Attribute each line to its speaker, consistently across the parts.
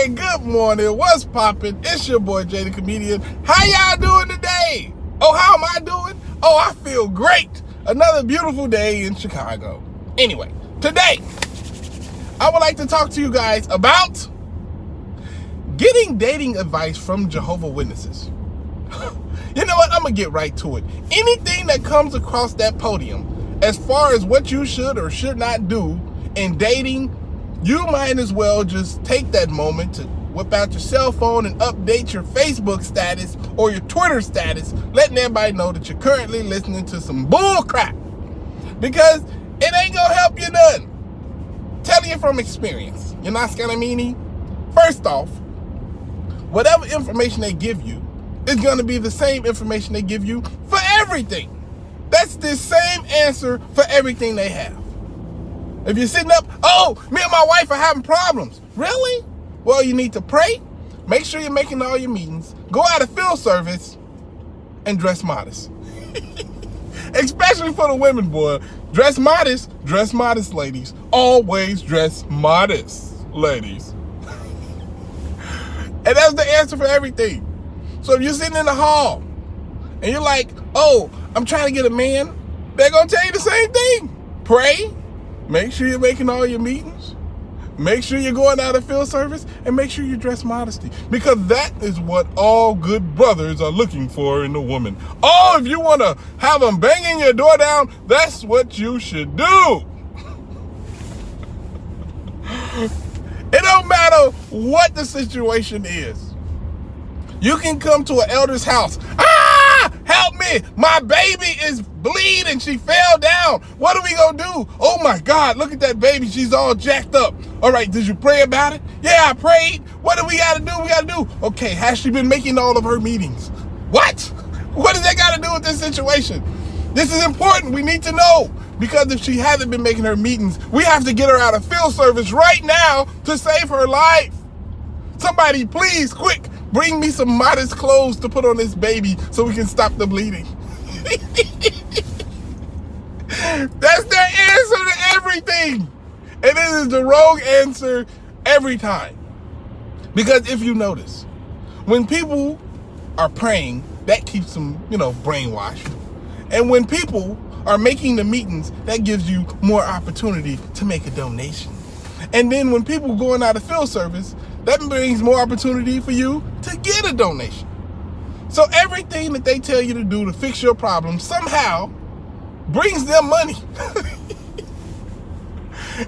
Speaker 1: Hey, good morning. What's poppin'? It's your boy Jay the Comedian. How y'all doing today? Oh, how am I doing? Oh, I feel great. Another beautiful day in Chicago. Anyway, today, I would like to talk to you guys about getting dating advice from Jehovah Witnesses. You know what? I'm going to get right to it. Anything that comes across that podium, as far as what you should or should not do in dating, you might as well just take that moment to whip out your cell phone and update your Facebook status or your Twitter status, letting everybody know that you're currently listening to some bull crap. Because it ain't gonna help you none. Telling you from experience. You're not gonna meanie. First off, whatever information they give you is gonna be the same information they give you for everything. That's the same answer for everything they have. If you're sitting up, oh, me and my wife are having problems. Really? Well, you need to pray. Make sure you're making all your meetings. Go out of field service and dress modest. Especially for the women, boy. Dress modest, ladies. Always dress modest, ladies. And that's the answer for everything. So if you're sitting in the hall and you're like, oh, I'm trying to get a man, they're going to tell you the same thing. Pray. Make sure you're making all your meetings. Make sure you're going out of field service, and make sure you dress modesty, because that is what all good brothers are looking for in a woman. Oh, if you want to have them banging your door down, that's what you should do. It don't matter what the situation is. You can come to an elder's house. Help me, my baby is bleeding, she fell down. What are we gonna do? Oh my God, look at that baby, she's all jacked up. All right, did you pray about it? Yeah, I prayed. What do we gotta do? Okay, has she been making all of her meetings? What? What does that gotta do with this situation? This is important, we need to know. Because if she hasn't been making her meetings, we have to get her out of field service right now to save her life. Somebody please, quick, bring me some modest clothes to put on this baby so we can stop the bleeding. That's their answer to everything. And it is the wrong answer every time. Because if you notice, when people are praying, that keeps them, brainwashed. And when people are making the meetings, that gives you more opportunity to make a donation. And then when people going out of field service, that brings more opportunity for you to get a donation. So everything that they tell you to do to fix your problem somehow brings them money.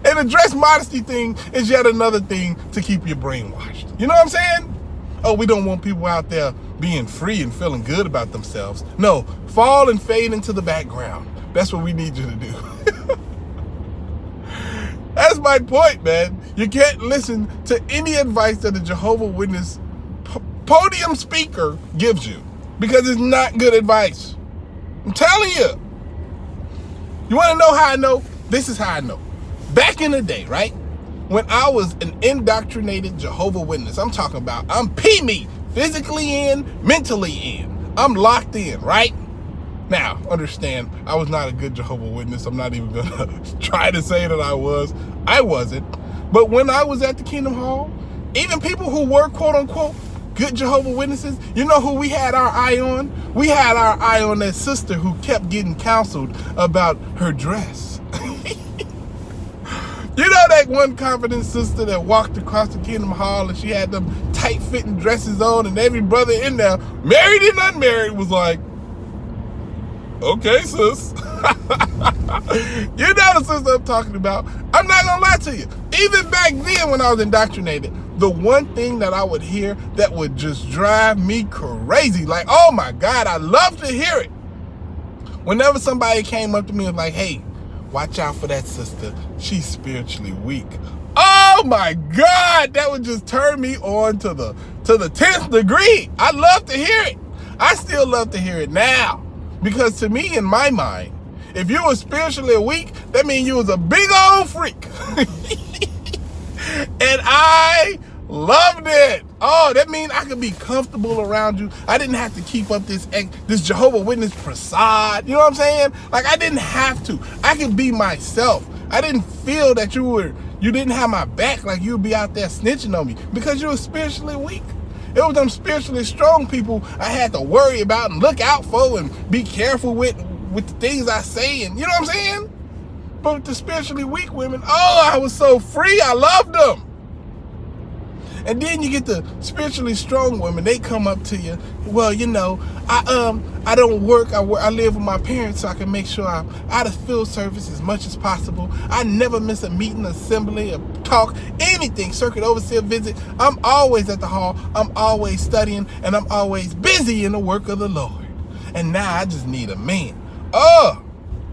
Speaker 1: And the dress modesty thing is yet another thing to keep you brainwashed. You know what I'm saying? Oh, we don't want people out there being free and feeling good about themselves. No, fall and fade into the background. That's what we need you to do. That's my point, man. You can't listen to any advice that the Jehovah Witness podium speaker gives you, because it's not good advice. I'm telling you. You want to know how I know? This is how I know. Back in the day, right? When I was an indoctrinated Jehovah Witness, I'm talking about I'm me, physically in, mentally in. I'm locked in, right? Now, understand, I was not a good Jehovah Witness. I'm not even going to try to say that I was. I wasn't. But when I was at the Kingdom Hall, even people who were, quote unquote, good Jehovah Witnesses, you know who we had our eye on? We had our eye on that sister who kept getting counseled about her dress. You know that one confident sister that walked across the Kingdom Hall and she had them tight-fitting dresses on, and every brother in there, married and unmarried, was like, okay, sis. You know the sister I'm talking about. I'm not gonna lie to you. Even back then when I was indoctrinated, the one thing that I would hear that would just drive me crazy, like, oh my God, I love to hear it. Whenever somebody came up to me and was like, hey, watch out for that sister, she's spiritually weak. Oh my God, that would just turn me on to the 10th degree. I love to hear it. I still love to hear it now. Because to me, in my mind, if you were spiritually weak, that means you was a big old freak. And I loved it. Oh, that means I could be comfortable around you. I didn't have to keep up this Jehovah Witness facade. You know what I'm saying? Like, I didn't have to. I could be myself. I didn't feel that you You didn't have my back like you'd be out there snitching on me because you were spiritually weak. It was them spiritually strong people I had to worry about and look out for and be careful with the things I say, and you know what I'm saying? But with the spiritually weak women, oh, I was so free. I loved them. And then you get the spiritually strong women. They come up to you. Well, you know, I don't work. I live with my parents, so I can make sure I'm out of field service as much as possible. I never miss a meeting, assembly, a talk, anything, circuit overseer visit. I'm always at the hall. I'm always studying, and I'm always busy in the work of the Lord. And now I just need a man. Oh,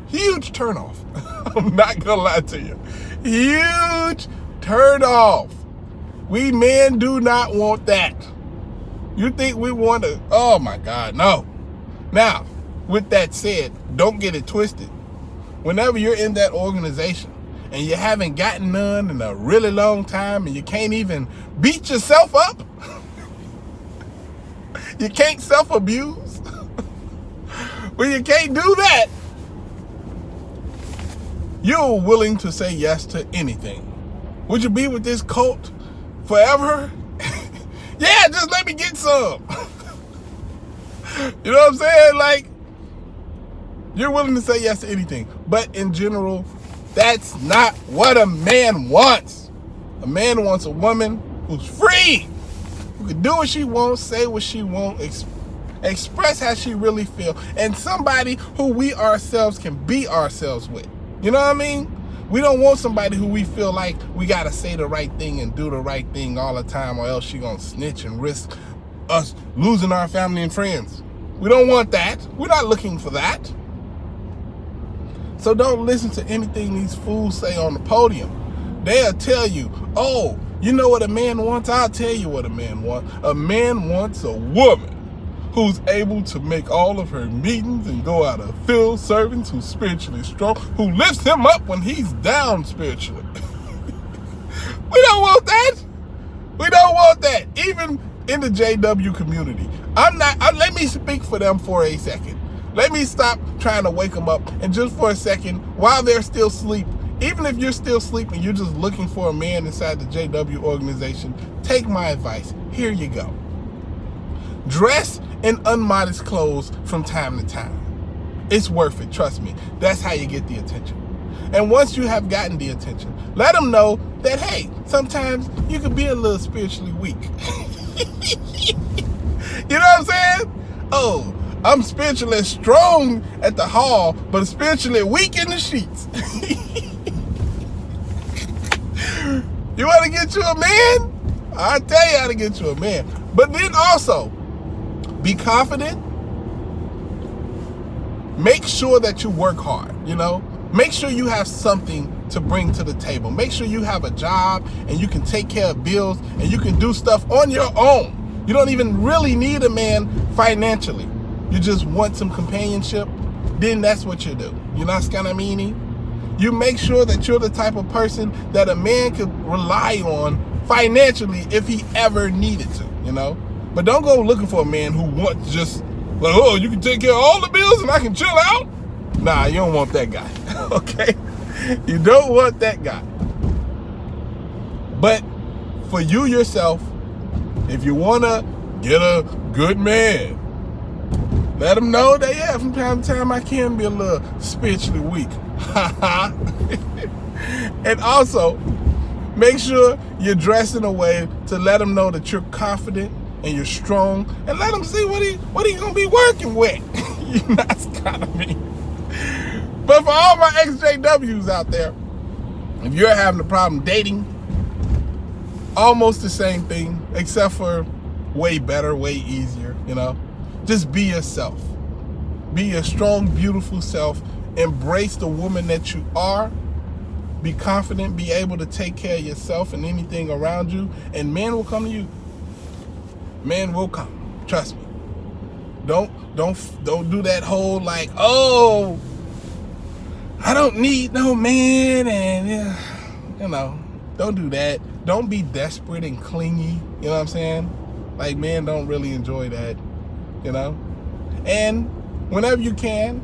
Speaker 1: huge turnoff. I'm not gonna lie to you. Huge turnoff. We men do not want that. You think we want to, oh my God, no. Now, with that said, don't get it twisted. Whenever you're in that organization and you haven't gotten none in a really long time and you can't even beat yourself up, you can't self-abuse, when you can't do that, you're willing to say yes to anything. Would you be with this cult forever? Yeah, just let me get some. You know what I'm saying? Like, you're willing to say yes to anything. But in general, that's not what a man wants. A man wants a woman who's free, who can do what she wants, say what she wants, express how she really feels, and somebody who we ourselves can be ourselves with. You know what I mean? We don't want somebody who we feel like we got to say the right thing and do the right thing all the time, or else she going to snitch and risk us losing our family and friends. We don't want that. We're not looking for that. So don't listen to anything these fools say on the podium. They'll tell you, oh, you know what a man wants? I'll tell you what a man wants. A man wants a woman who's able to make all of her meetings and go out of field servants, who's spiritually strong, who lifts him up when he's down spiritually. We don't want that. We don't want that. Even in the JW community. Let me speak for them for a second. Let me stop trying to wake them up, and just for a second, while they're still asleep, even if you're still sleeping, you're just looking for a man inside the JW organization, take my advice. Here you go. Dress in unmodest clothes from time to time. It's worth it, trust me. That's how you get the attention. And once you have gotten the attention, let them know that, hey, sometimes you can be a little spiritually weak. You know what I'm saying? Oh, I'm spiritually strong at the hall, but spiritually weak in the sheets. You want to get you a man? I'll tell you how to get you a man. But then also, be confident. Make sure that you work hard, you know? Make sure you have something to bring to the table. Make sure you have a job and you can take care of bills and you can do stuff on your own. You don't even really need a man financially. You just want some companionship, then that's what you do. You know what I mean? You make sure that you're the type of person that a man could rely on financially if he ever needed to, you know? But don't go looking for a man who wants just, like, oh, you can take care of all the bills and I can chill out? Nah, you don't want that guy, okay? You don't want that guy. But for you yourself, if you want to get a good man, let him know that, yeah, from time to time I can be a little spiritually weak. And also, make sure you're dressed in a way to let him know that you're confident and you're strong, and let him see what he gonna be working with. You know what I mean? But for all my ex-JWs out there, if you're having a problem dating, almost the same thing, except for way better, way easier, you know? Just be yourself. Be your strong, beautiful self. Embrace the woman that you are. Be confident, be able to take care of yourself and anything around you, and men will come to you. Men will come. Trust me. Don't do that whole like, oh, I don't need no man, and you know, don't do that. Don't be desperate and clingy. You know what I'm saying? Like, men don't really enjoy that, you know? And whenever you can,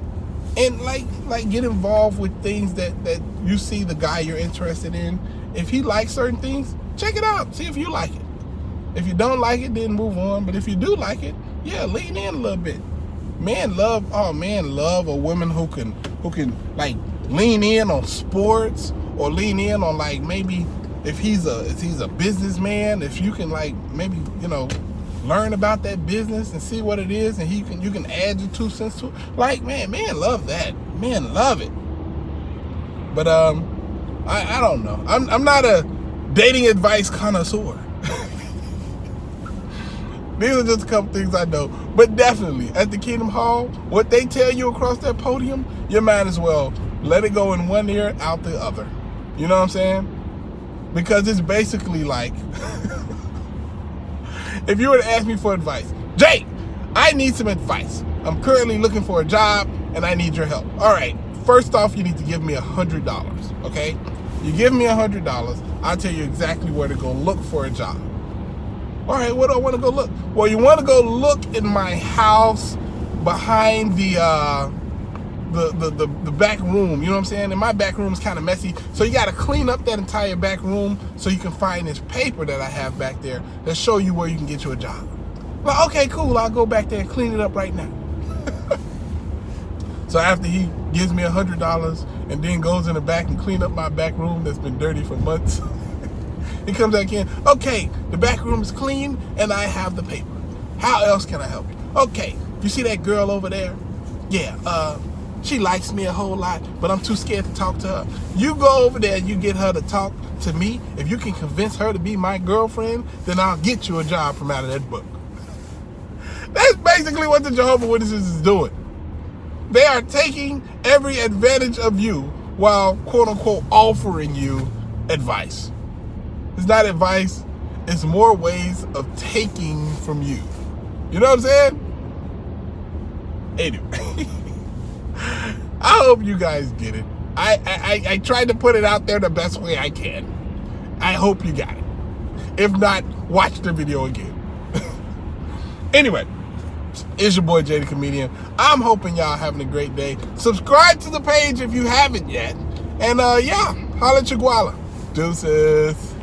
Speaker 1: and like get involved with things that you see the guy you're interested in, if he likes certain things, check it out. See if you like it. If you don't like it, then move on. But if you do like it, yeah, lean in a little bit. Men love a woman who can like lean in on sports, or lean in on like maybe if he's a businessman, if you can like maybe, you know, learn about that business and see what it is, and you can add your 2 cents to it. Like, man, men love that. Men love it. But I don't know. I'm not a dating advice connoisseur. These are just a couple things I know. But definitely, at the Kingdom Hall, what they tell you across that podium, you might as well let it go in one ear, out the other. You know what I'm saying? Because it's basically like, if you were to ask me for advice, Jake, I need some advice. I'm currently looking for a job, and I need your help. All right, first off, you need to give me $100, okay? You give me $100, I'll tell you exactly where to go look for a job. All right, where do I want to go look? Well, you want to go look in my house behind the back room. You know what I'm saying? And my back room is kind of messy, so you got to clean up that entire back room so you can find this paper that I have back there that show you where you can get you a job. Well, okay, cool. I'll go back there and clean it up right now. So after he gives me $100 and then goes in the back and clean up my back room that's been dirty for months, he comes back in. Okay, the back room is clean and I have the paper. How else can I help you? Okay, you see that girl over there? Yeah, she likes me a whole lot, but I'm too scared to talk to her. You go over there and you get her to talk to me. If you can convince her to be my girlfriend, then I'll get you a job from out of that book. That's basically what the Jehovah Witnesses is doing. They are taking every advantage of you while, quote unquote, offering you advice. It's not advice, it's more ways of taking from you. You know what I'm saying? Anyway, I hope you guys get it. I tried to put it out there the best way I can. I hope you got it. If not, watch the video again. Anyway, it's your boy Jay the Comedian. I'm hoping y'all having a great day. Subscribe to the page if you haven't yet. And yeah, holla at your guala. Deuces.